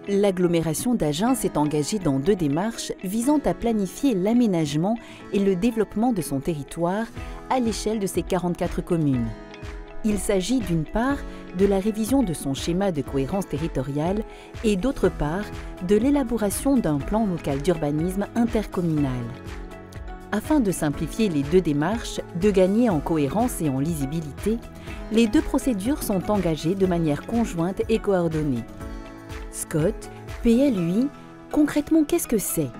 L'agglomération d'Agen s'est engagée dans 2 démarches visant à planifier l'aménagement et le développement de son territoire à l'échelle de ses 44 communes. Il s'agit d'une part de la révision de son schéma de cohérence territoriale et d'autre part de l'élaboration d'un plan local d'urbanisme intercommunal. Afin de simplifier les 2 démarches, de gagner en cohérence et en lisibilité, les 2 procédures sont engagées de manière conjointe et coordonnée. SCOT, PLUI, concrètement, qu'est-ce que c'est?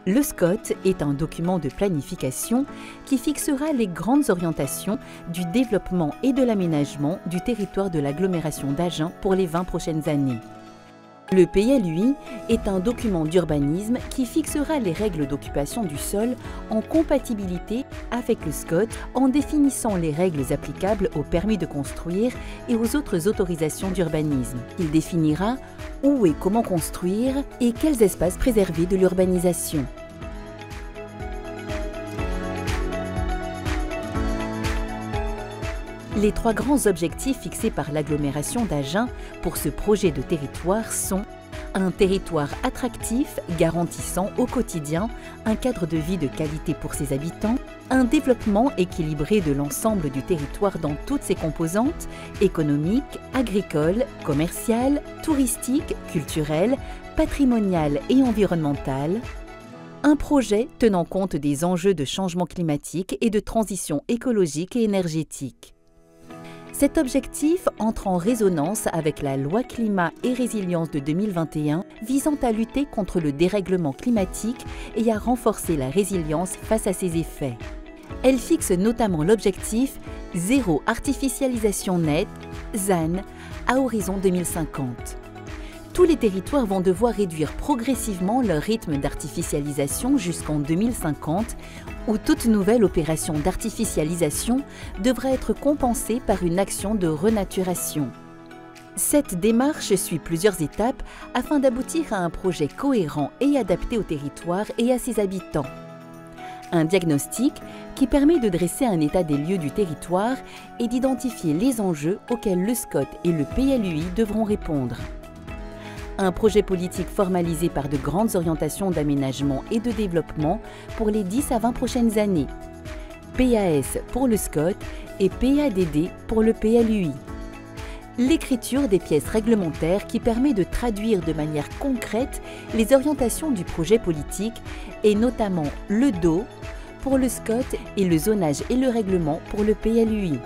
Le SCOT est un document de planification qui fixera les grandes orientations du développement et de l'aménagement du territoire de l'agglomération d'Agen pour les 20 prochaines années. Le PLUI est un document d'urbanisme qui fixera les règles d'occupation du sol en compatibilité avec le SCOT en définissant les règles applicables au permis de construire et aux autres autorisations d'urbanisme. Il définira où et comment construire et quels espaces préserver de l'urbanisation. Les 3 grands objectifs fixés par l'agglomération d'Agen pour ce projet de territoire sont un territoire attractif garantissant au quotidien un cadre de vie de qualité pour ses habitants, un développement équilibré de l'ensemble du territoire dans toutes ses composantes économiques, agricoles, commerciales, touristiques, culturelles, patrimoniales et environnementales, un projet tenant compte des enjeux de changement climatique et de transition écologique et énergétique. Cet objectif entre en résonance avec la loi climat et résilience de 2021 visant à lutter contre le dérèglement climatique et à renforcer la résilience face à ses effets. Elle fixe notamment l'objectif zéro artificialisation nette, ZAN, à horizon 2050. Tous les territoires vont devoir réduire progressivement leur rythme d'artificialisation jusqu'en 2050, où toute nouvelle opération d'artificialisation devra être compensée par une action de renaturation. Cette démarche suit plusieurs étapes afin d'aboutir à un projet cohérent et adapté au territoire et à ses habitants. Un diagnostic qui permet de dresser un état des lieux du territoire et d'identifier les enjeux auxquels le SCOT et le PLUI devront répondre. Un projet politique formalisé par de grandes orientations d'aménagement et de développement pour les 10 à 20 prochaines années. PAS pour le SCOT et PADD pour le PLUI. L'écriture des pièces réglementaires qui permet de traduire de manière concrète les orientations du projet politique et notamment le DO pour le SCOT et le zonage et le règlement pour le PLUI.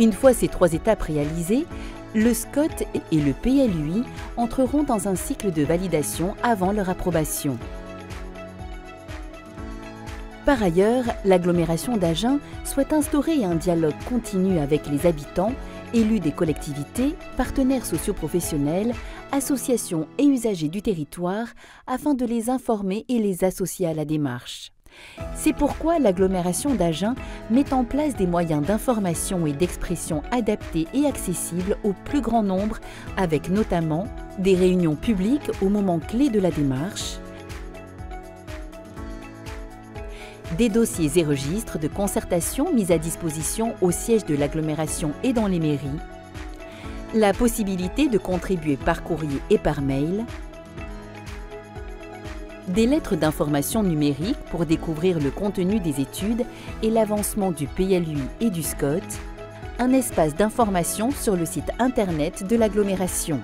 Une fois ces 3 étapes réalisées, le SCOT et le PLUI entreront dans un cycle de validation avant leur approbation. Par ailleurs, l'agglomération d'Agen souhaite instaurer un dialogue continu avec les habitants, élus des collectivités, partenaires socio-professionnels, associations et usagers du territoire afin de les informer et les associer à la démarche. C'est pourquoi l'agglomération d'Agen met en place des moyens d'information et d'expression adaptés et accessibles au plus grand nombre, avec notamment des réunions publiques au moment clé de la démarche, des dossiers et registres de concertation mis à disposition au siège de l'agglomération et dans les mairies, la possibilité de contribuer par courrier et par mail, des lettres d'information numérique pour découvrir le contenu des études et l'avancement du PLUI et du SCOT, un espace d'information sur le site internet de l'agglomération.